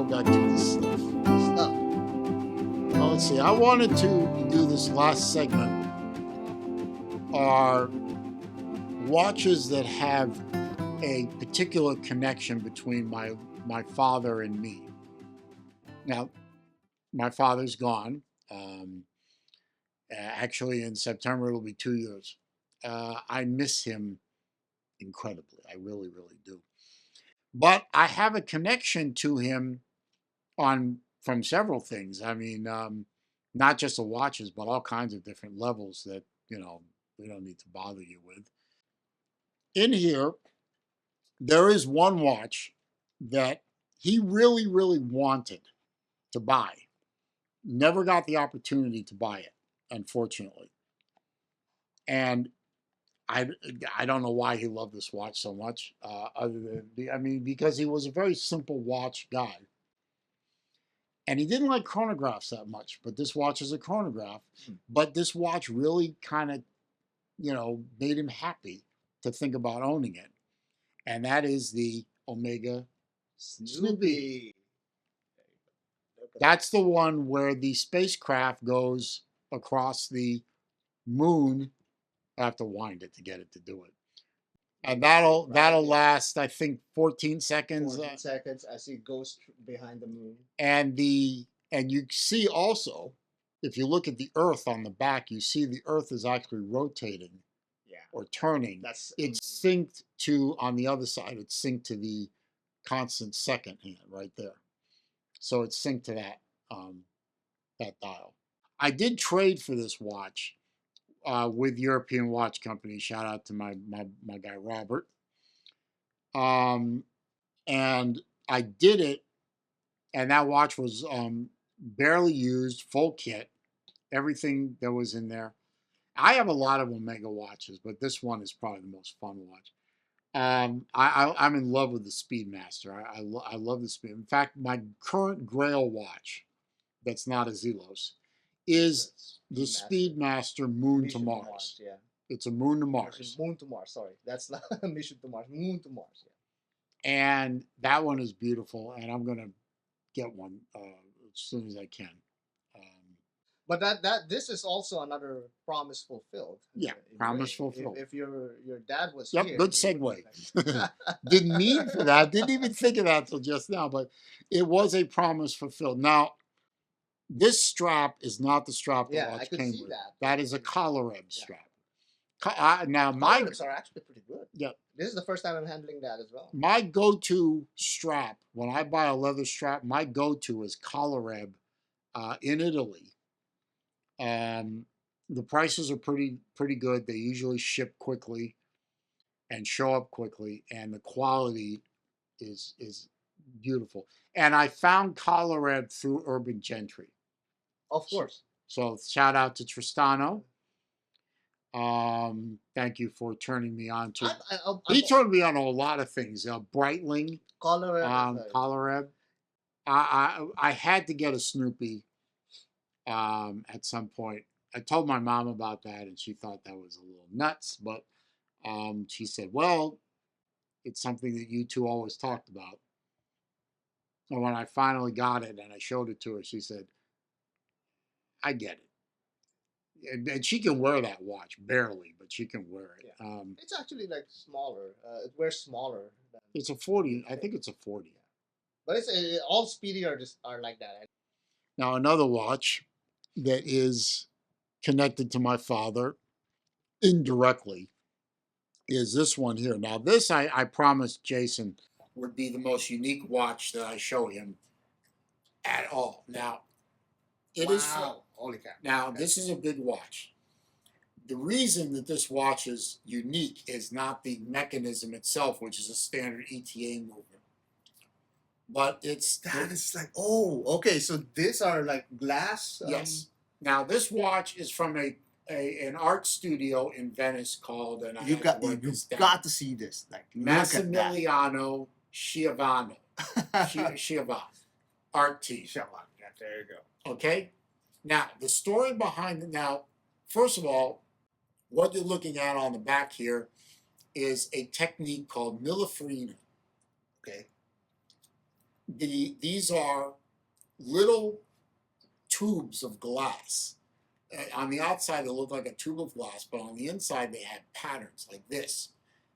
got to this stuff. Well, let's see. I wanted to do this last segment are watches that have a particular connection between my father and me. Now, my father's gone. Actually, in September, it'll be 2 years. I miss him incredibly. I really, really do. But I have a connection to him from several things. I mean, not just the watches, but all kinds of different levels that, we don't need to bother you with. In here, there is one watch that he really, really wanted to buy. Never got the opportunity to buy it, unfortunately. And I don't know why he loved this watch so much, other than, because he was a very simple watch guy. And he didn't like chronographs that much, but this watch is a chronograph. But this watch really kind of, made him happy to think about owning it. And that is the Omega Snoopy. That's the one where the spacecraft goes across the moon. I have to wind it to get it to do it. And that'll last, I think, 14 seconds. 14 seconds as it goes behind the moon. And you see also, if you look at the Earth on the back, you see the Earth is actually rotating, or turning. It's synced to, on the other side, it's synced to the constant second hand right there. So it's synced to that dial. I did trade for this watch with European Watch Company. Shout out to my guy Robert. And I did it, and that watch was barely used, full kit, everything that was in there. I have a lot of Omega watches, but this one is probably the most fun watch. I'm in love with the Speedmaster. I love the Speed. In fact, my current Grail watch, that's not a Zelos, is the Speedmaster Moon to Mars. Yeah. It's a Moon to Mars. Moon to Mars, sorry. That's not Mission to Mars. Moon to Mars, yeah. And that one is beautiful, and I'm going to get one as soon as I can. But this is also another promise fulfilled. Yeah, promise fulfilled. If your dad was here. Yep, good segue. Didn't need for that. Didn't even think of that till just now. But it was a promise fulfilled. Now, this strap is not the strap the watch came with. That is a collar strap. Now, my collar are actually pretty good. Yeah. This is the first time I'm handling that as well. My go-to strap when I buy a leather strap, my go-to is collar in Italy. The prices are pretty good. They usually ship quickly and show up quickly, and the quality is beautiful. And I found Collareb through Urban Gentry. Of course. So shout out to Tristano. Thank you for turning me on to. He turned me on to a lot of things. Breitling, Collareb. I had to get a Snoopy. At some point, I told my mom about that, and she thought that was a little nuts. But she said, "Well, it's something that you two always talked about." And when I finally got it and I showed it to her, she said, "I get it." And she can wear that watch barely, but she can wear it. Yeah. It's actually like smaller. It wears smaller. It's a 40. I think it's a 40. But it's all Speedy are like that. Now another watch that is connected to my father indirectly is this one here. Now this I promised Jason would be the most unique watch that I show him at all. Now it is. Holy cow. Now this is a big watch. The reason that this watch is unique is not the mechanism itself, which is a standard ETA movement, but it's like, oh, okay. So these are like glass. Yes. Now this watch is from an art studio in Venice called, and you've got to see this, like Massimiliano Schiavone. Schiavone. Art team. Schiavone. Yeah, there you go. Okay. Now the story behind it. Now, first of all, what you're looking at on the back here is a technique called Millefarina. Okay. these are little tubes of glass. On the outside, they look like a tube of glass, but on the inside, they have patterns. Like this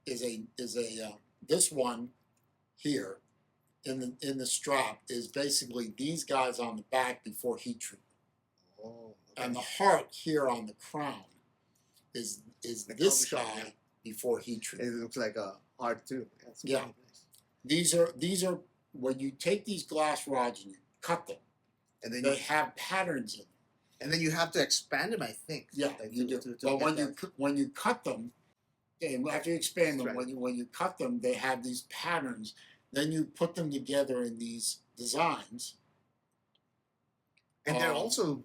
this one here in the strap is basically these guys on the back before heat treatment. Oh, And the heart here on the crown is this guy before heat It treatment. looks like a heart too. That's Yeah. really nice. These are when you take these glass rods and you cut them, And then they have patterns in them. and then you have to expand them, I think. Yeah, like, you do. But when you cut them, and after you expand them, Right. when you cut them, they have these patterns. Then you put them together in these designs. And they're also,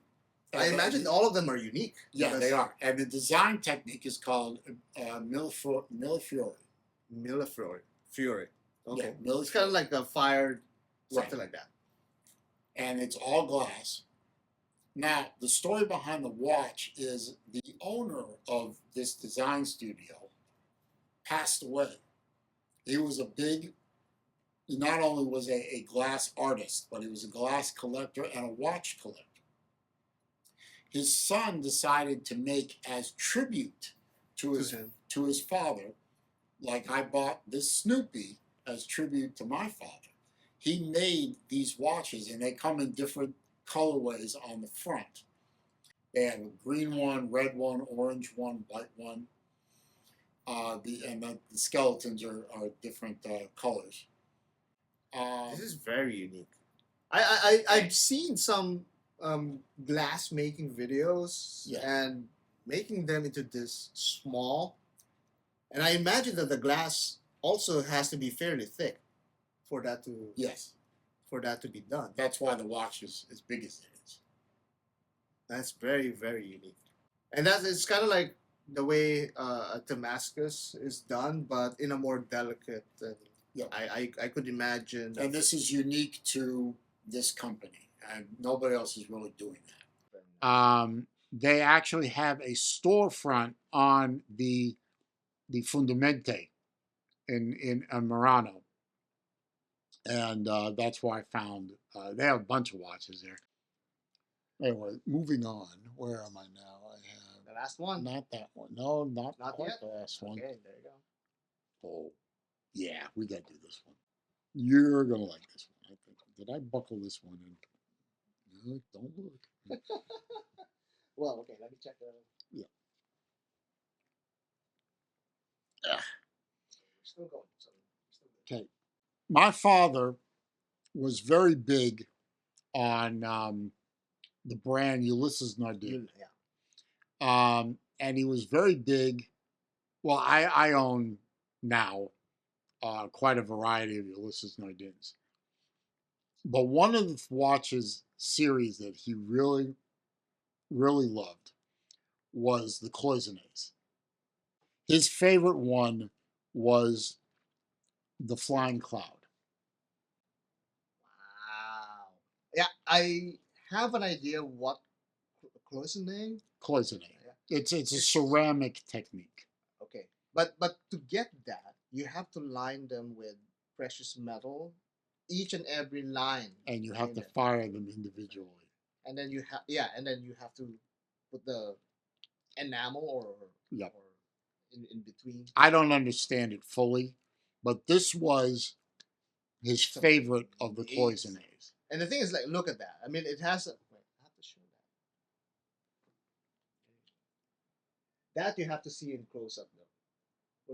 I imagine all of them are unique. Yeah, they are. And the design technique is called millefiori. Millefiori. Fury. Okay. Yeah, It's kind of like a fire, something Right. like that. And it's all glass. Now, the story behind the watch is the owner of this design studio passed away. He was he not only was a glass artist, but he was a glass collector and a watch collector. His son decided to make as tribute to his father, like I bought this Snoopy as tribute to my father. He made these watches, and they come in different colorways on the front. They have a green one, red one, orange one, white one. The skeletons are different colors. This is very unique. I've seen some glass making videos and making them into this small, and I imagine that the glass also has to be fairly thick for that to be done. That's why the watch is as big as it is. That's very, very unique, and it's kind of like the way a Damascus is done, but in a more delicate. I could imagine. And this is unique to this company, and nobody else is really doing that. They actually have a storefront on the Fundamente in Murano, and that's where I found. They have a bunch of watches there. Anyway, moving on. Where am I now? I have The last one. not that one. No, not quite yet. the last one. Okay, there you go. Oh, yeah, we got to do this one. You're gonna like this one, I think. Did I buckle this one in? No, don't look. Well, okay, let me check the. Yeah. We're still going. So Okay. My father was very big on the brand Ulysses Nardin. Yeah. And he was very big. Well, I own now quite a variety of Ulysses Nardins. But one of the watches series that he really, really loved was the Cloisonnés. His favorite one was the Flying Cloud. Wow. Yeah, I have an idea what cloisonne. Cloisonné. Yeah. It's a ceramic technique. Okay, but to get that, you have to line them with precious metal, each and every line, and you have to fire them individually. And then you have to put the enamel or in between. I don't understand it fully, but this was his favorite of the Cloisonnés. And the thing is, like, look at that. I mean, it has. Wait, I have to show that. That you have to see in close up, though.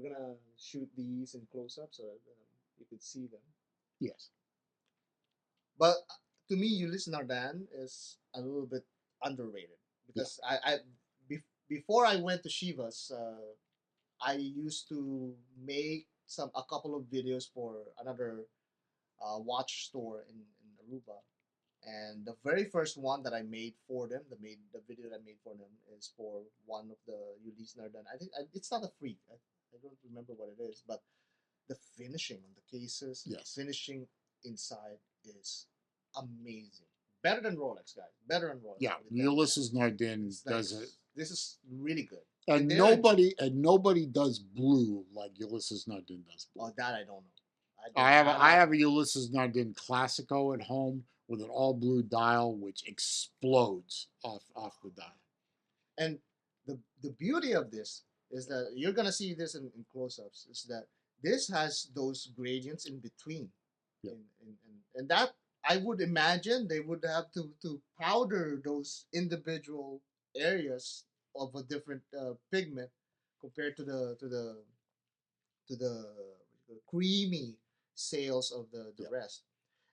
We're gonna shoot these in close up so that you could see them. Yes. But to me, Ulysse Nardin is a little bit underrated because before I went to Shivas, I used to make a couple of videos for another watch store in Aruba, and the very first one that I made for them, the video that I made for them is for one of the Ulysse Nardin. I think it's not a freak. I don't remember what it is, but the finishing on the cases, the finishing inside is amazing. Better than Rolex, guys. Better than Rolex. Yeah, Ulysses Nardin does it. This is really good. And nobody does blue like Ulysses Nardin does blue. Oh, that I don't know. I did I have not I have. have a Ulysses Nardin Classico at home with an all blue dial which explodes off the dial. And the beauty of this is that you're gonna see this in close-ups. Is that this has those gradients in between, Yep. and that I would imagine they would have to powder those individual areas of a different pigment compared to the creamy sales of the Yep. rest.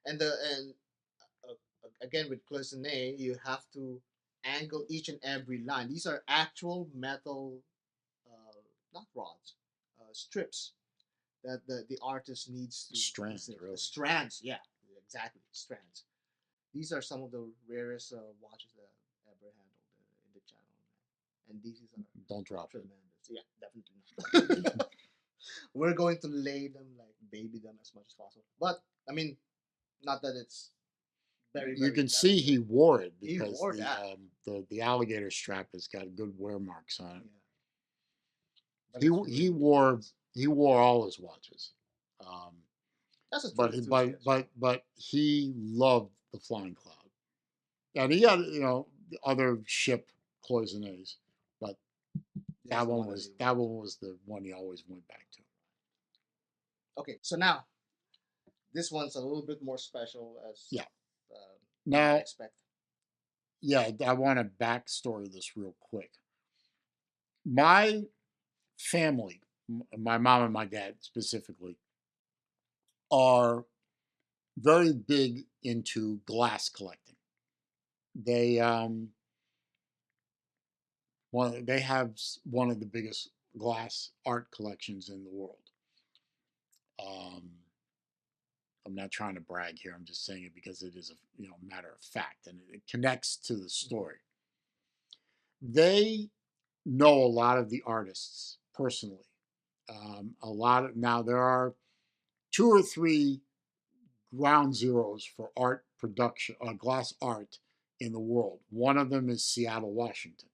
And again with cloisonne, you have to angle each and every line. These are actual metal, not rods, strips that the artist needs to Strands, save. really. Strands, yeah, exactly, strands. These are some of the rarest watches that I've ever handled in the channel, and these are Don't drop it. tremendous. Yeah, definitely not. We're going to lay them, like baby them as much as possible. But I mean, not that it's very You very can see he delicate. wore it He because wore that. the alligator strap has got good wear marks on it. Yeah, but He it's he really really wore nice. he wore all his watches, um, That's a true but enthusiast. but he loved the Flying Cloud, and he had other ship cloisonnés, but This is the one that he that wears. one was the one he always went back to. Okay, so now this one's a little bit more special, as Yeah. you might Now, expect. yeah, I want to backstory this real quick. My family, my mom and my dad specifically, are very big into glass collecting. They they have one of the biggest glass art collections in the world. Um, I'm not trying to brag here. I'm just saying it because it is a matter of fact, and it connects to the Mhm. story. They know a lot of the artists personally. A lot of now there are two or three ground zeros for art production, glass art in the world. One of them is Seattle, Washington.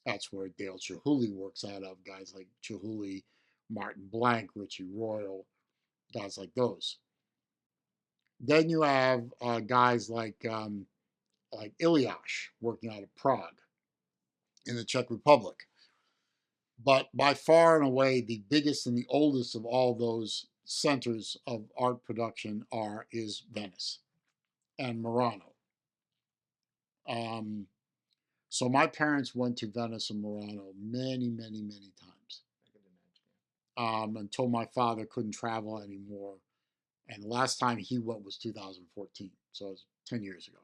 That's where Dale Chihuly works out of. Guys like Chihuly, Martin Blank, Richie Royal, guys like those. Then you have guys like Ilyáš working out of Prague in the Czech Republic. But by far and away, the biggest and the oldest of all those centers of art production is Venice and Murano. Um, so my parents went to Venice and Murano many, many, many times I can imagine. until my father couldn't travel anymore. And the last time he went was 2014, so it was 10 years ago.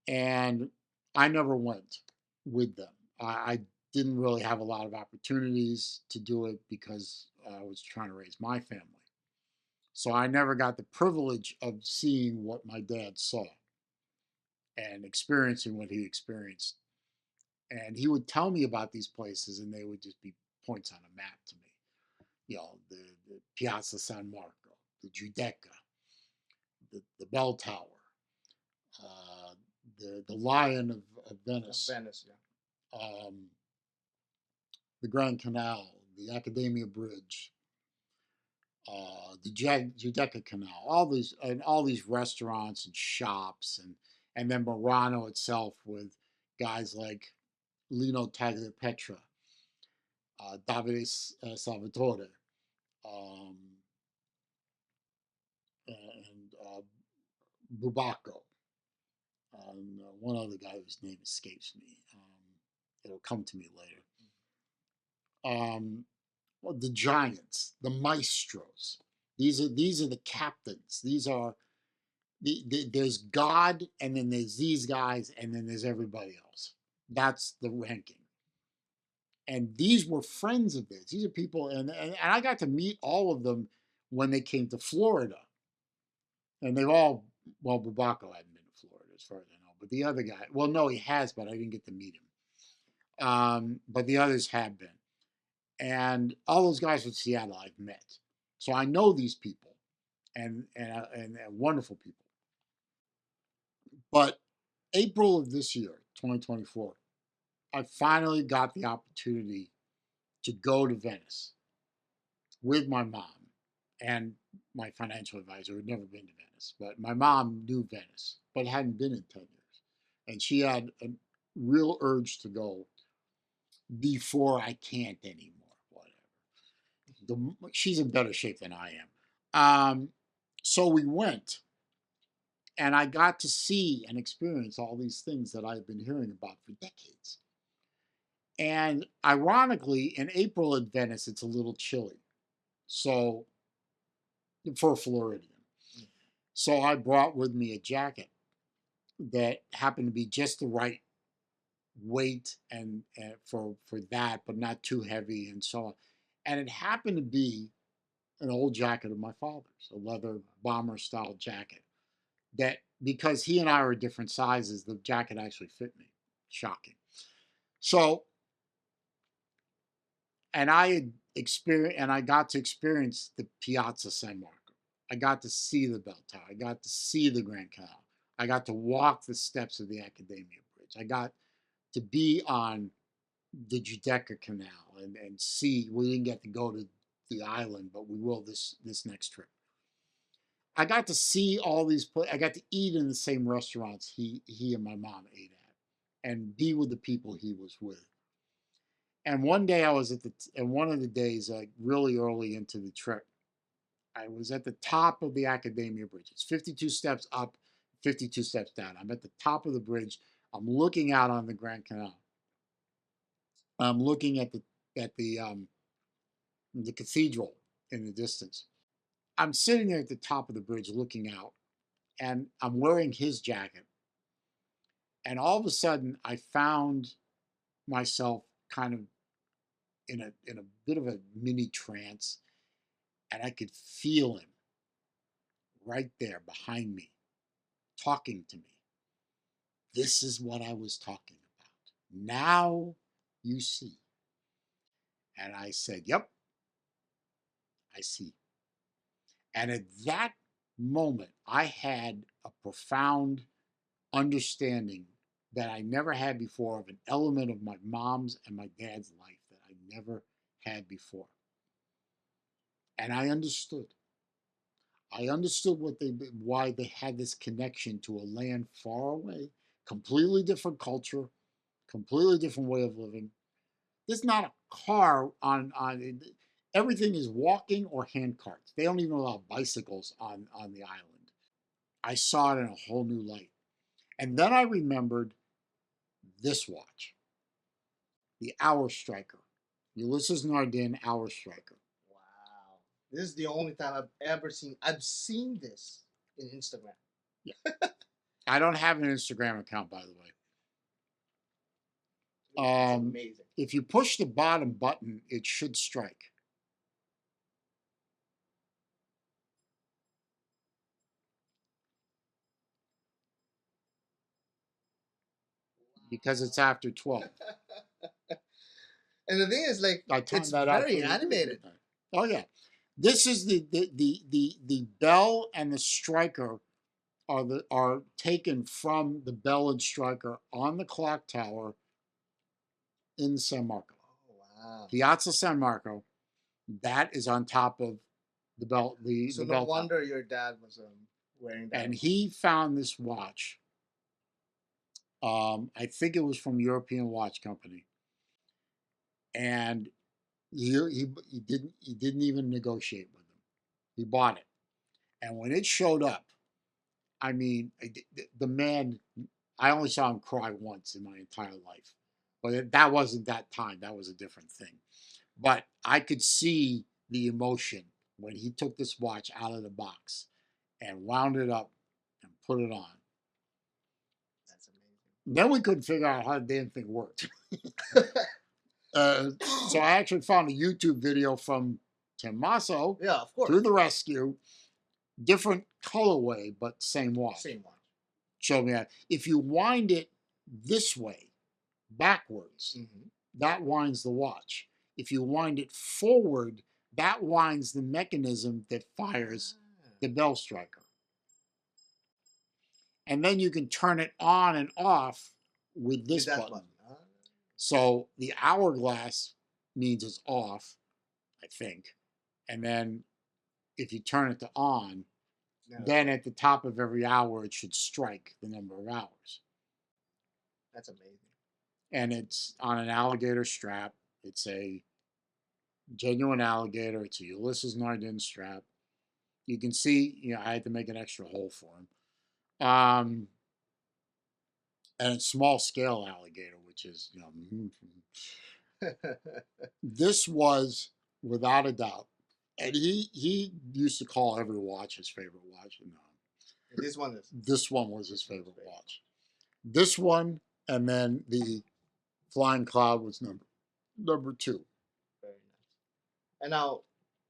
And I never went with them. I didn't really have a lot of opportunities to do it because I was trying to raise my family. So I never got the privilege of seeing what my dad saw and experiencing what he experienced. And he would tell me about these places, and they would just be points on a map to me. The Piazza San Marco, the Giudecca, the bell tower, uh, the Lion of Of Venice, Venice, yeah. um, the Grand Canal, the Academia Bridge, the Giudecca Canal, all these restaurants and shops, and then Murano itself with guys like Lino Tagliapetra, Davide Salvatore, um, and Bubacco, and one other guy whose name escapes me. It'll come to me later. Well, the giants, the maestros. These are the captains. These are there's God, and then there's these guys, and then there's everybody else. That's the ranking. And these were friends of theirs. These are people, and I got to meet all of them when they came to Florida. And they've all, well, Bubacco hadn't been to Florida as far as I know, but the other guy, well, no, he has, but I didn't get to meet him. But the others have been. And all those guys from Seattle I've met. So I know these people and wonderful people. But April of this year, 2024, I finally got the opportunity to go to Venice. with my mom and my financial advisor, who had never been to Venice. But my mom knew Venice, but hadn't been in 10 years. And she had a real urge to go before I can't anymore. Whatever. She's in better shape than I am. So we went, and I got to see and experience all these things that I've been hearing about for decades. And ironically, in April at Venice, it's a little chilly. So, for a Floridian. So I brought with me a jacket that happened to be just the right weight and for that, but not too heavy and so on. And it happened to be an old jacket of my father's, a leather bomber style jacket. That because he and I are different sizes, the jacket actually fit me. Shocking. So, and I had experienced, and I got to experience the Piazza San Marco. I got to see the bell tower. I got to see the Grand Canal. I got to walk the steps of the Accademia Bridge. I got to be on the Giudecca Canal and see. We didn't get to go to the island, but we will this next trip. I got to see all these. I got to eat in the same restaurants he and my mom ate at, and be with the people he was with. And one day I was and one of the days, really early into the trip, I was at the top of the Accademia Bridge. It's 52 steps up, 52 steps down. I'm at the top of the bridge. I'm looking out on the Grand Canal. I'm looking at the cathedral in the distance. I'm sitting there at the top of the bridge looking out, and I'm wearing his jacket. And all of a sudden, I found myself kind of in a bit of a mini trance, and I could feel him right there behind me, talking to me. This is what I was talking about. Now you see. And I said, "Yep, I see." And at that moment, I had a profound understanding that I never had before of an element of my mom's and my dad's life that I never had before. And I understood. I understood why they had this connection to a land far away, completely different culture, completely different way of living. There's not a car on everything is walking or hand carts. They don't even allow bicycles on the island. I saw it in a whole new light. And then I remembered this watch, the Hour Striker, Ulysses Nardin Hour Striker. Wow. This is the only time I've ever seen. I've seen this in Instagram. Yeah. I don't have an Instagram account, by the way. It's amazing. If you push the bottom button, it should strike. Because it's after 12. And the thing is, like, it's very animated. Oh yeah, this is the bell and the striker are taken from the bell and striker on the clock tower in San Marco. Oh wow! Piazza San Marco. That is on top of the bell. So the no bell wonder tower. your dad was wearing that. And he found this watch. I think it was from European Watch Company, and he didn't even negotiate with them. He bought it, and when it showed up, I mean, the man. I only saw him cry once in my entire life, but that wasn't that time. That was a different thing. But I could see the emotion when he took this watch out of the box and wound it up and put it on. That's amazing. Then we couldn't figure out how the damn thing worked. So I actually found a YouTube video from Tommaso. Yeah, of course. To the rescue. Different colorway, but same watch. Same watch. Showed me that. If you wind it this way, backwards, that winds the watch. If you wind it forward, that winds the mechanism that fires the bell striker. And then you can turn it on and off with this button. So the hourglass means it's off, I think. and then if you turn it to on, No, then at the top of every hour it should strike the number of hours. that's amazing. And it's on an alligator strap. It's a genuine alligator. It's a Ulysses Nardin strap. You can see, I had to make an extra hole for him. And it's small scale alligator, which is, this was without a doubt. And he used to call every watch his favorite watch. This one is. This one was his favorite watch. This one, and then the Flying Cloud was number two. Very nice. And now,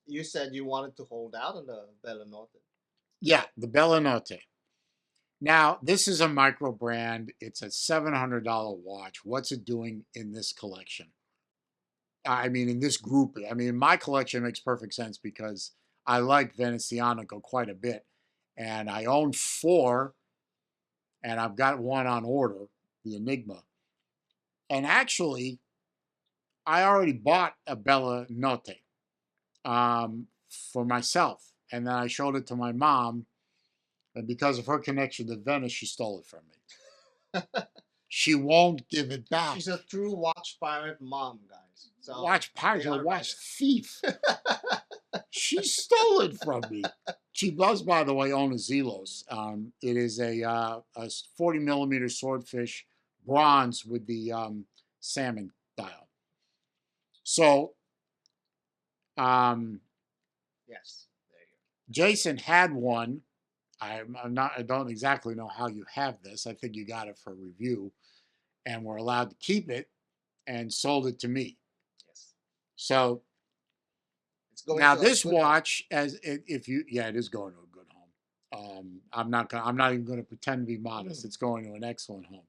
you said you wanted to hold out on the Bella Norte. Yeah, the Bella Notte. Now, this is a micro brand. It's a $700 watch. What's it doing in this collection? I mean, in this group. I mean, my collection makes perfect sense because I like Venezianico quite a bit. And I own 4, and I've got one on order, the Enigma. And actually, I already bought a Bella Notte for myself. And then I showed it to my mom. And because of her connection to Venice, she stole it from me. She won't give it back. She's a true watch pirate mom, guys. So watch pirate, a watch thief. She stole it from me. She does, by the way, own a Zelos. It is a 40 millimeter swordfish, bronze with the salmon dial. So, yes, there you go. Jason had one. I don't exactly know how you have this. I think you got it for review, and we're allowed to keep it, and sold it to me. Yes. So it's going now to this watch, home. it is going to a good home. I'm not even going to pretend to be modest. It's going to an excellent home.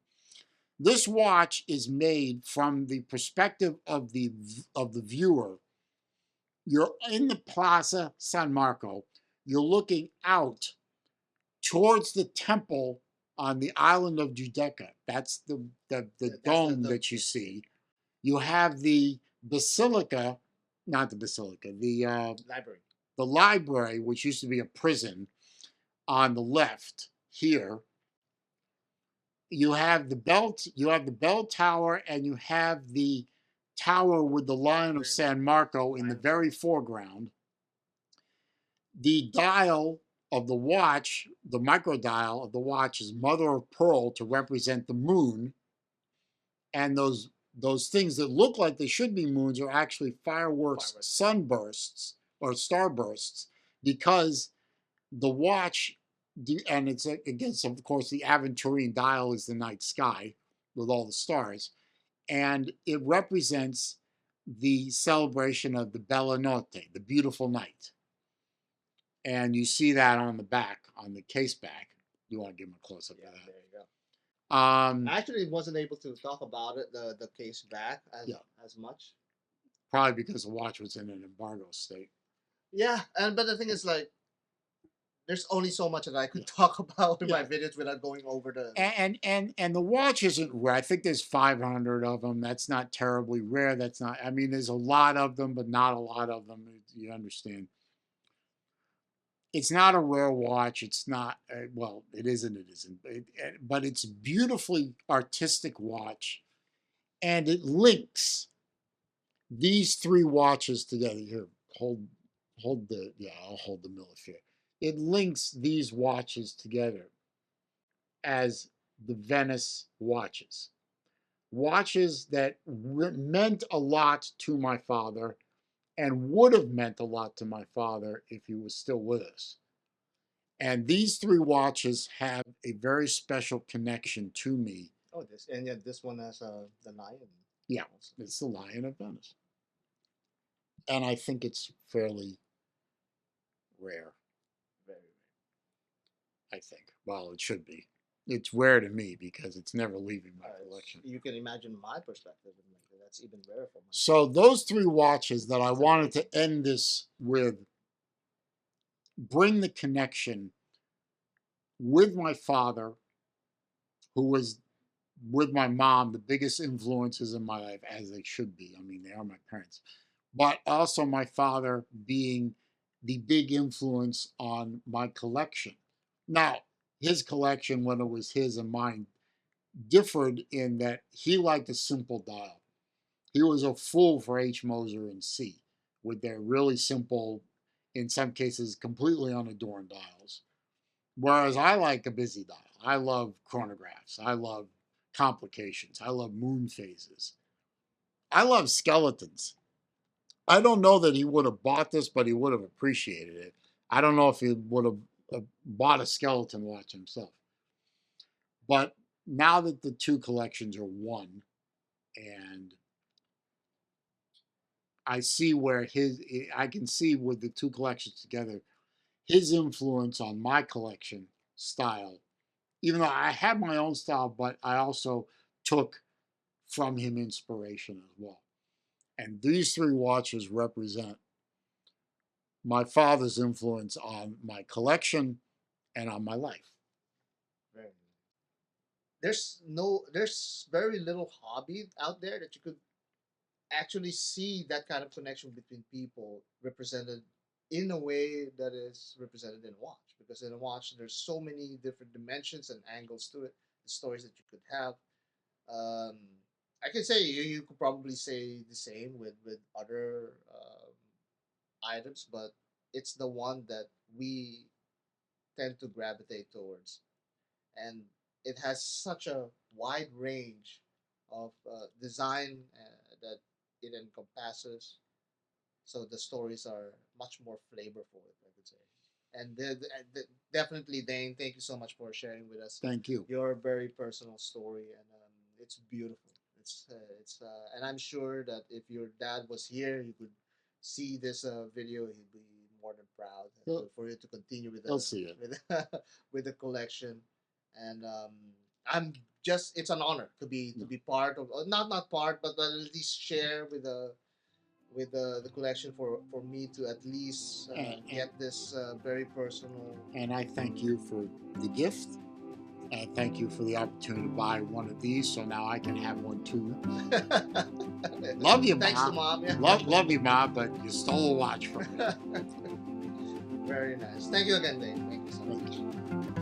This watch is made from the perspective of the viewer. You're in the Plaza San Marco. You're looking out towards the temple on the island of Giudecca. That's the dome that you see. You have the basilica, not the basilica, the library. The library, which used to be a prison, on the left here. You have the bell tower, and you have the tower with the Lion of San Marco in the very foreground. The dial of the watch, the micro dial of the watch, is mother of pearl to represent the moon. And those things that look like they should be moons are actually fireworks, sunbursts or starbursts, because the watch, and it's against, of course, the Aventurine dial is the night sky with all the stars, and it represents the celebration of the Bella Notte, the beautiful night. And you see that on the back, on the case back. You want to give them a close up of that? There you go. I actually wasn't able to talk about it, the case back as much. Probably because the watch was in an embargo state. Yeah, but the thing is, like, there's only so much that I could talk about in my videos without going over the. And the watch isn't rare. I think there's 500 of them. That's not terribly rare. That's not. I mean, there's a lot of them, but not a lot of them. You understand? It's not a rare watch. It's not. Well, it isn't. It isn't. But it's beautifully artistic watch, and it links these 3 watches together. Here, hold the. Yeah, I'll hold the Millefire. It links these watches together as the Venice watches. Watches that meant a lot to my father and would have meant a lot to my father if he was still with us. And these 3 watches have a very special connection to me. Oh, this one has the lion. Yeah, it's the Lion of Venice. And I think it's fairly rare. Very rare. I think. Well, it should be. It's rare to me because it's never leaving my collection. You can imagine my perspective. That's even rarer for me. So those 3 watches that I wanted to end this with bring the connection with my father, who was with my mom the biggest influences in my life, as they should be. I mean, they are my parents. but also my father being the big influence on my collection. Now, his collection, when it was his and mine, differed in that he liked a simple dial. He was a fool for H. Moser and C with their really simple, in some cases, completely unadorned dials. Whereas I like a busy dial. I love chronographs. I love complications. I love moon phases. I love skeletons. I don't know that he would have bought this, but he would have appreciated it. I don't know if he would have bought a skeleton watch himself. But now that the two collections are one, and I can see with the two collections together, his influence on my collection style, even though I had my own style, but I also took from him inspiration as well. And these three watches represent my father's influence on my collection and on my life. Right. There's very little hobby out there that you could actually see that kind of connection between people represented in a way that is represented in a watch. Because in a watch, there's so many different dimensions and angles to it, the stories that you could have. Um, I can say you could probably say the same with other items, but it's the one that we tend to gravitate towards, and it has such a wide range of design that it encompasses. So the stories are much more flavorful, I could say. And definitely, Dane, thank you so much for sharing with us Thank you. your very personal story, and it's beautiful. And I'm sure that if your dad was here, he could see this video. He'd be more than proud for you to continue with He'll see it. with the collection. And I'm just it's an honor to be part of not part, but at least share with the collection for me to at least get this very personal. And I thank you for the gift. And thank you for the opportunity to buy one of these, so now I can have one too. Love you, Thanks to Mom. Mom. Yeah. Love you, Mom, but you stole a watch from me. Very nice. Thank you again, Dave. Thank you so much.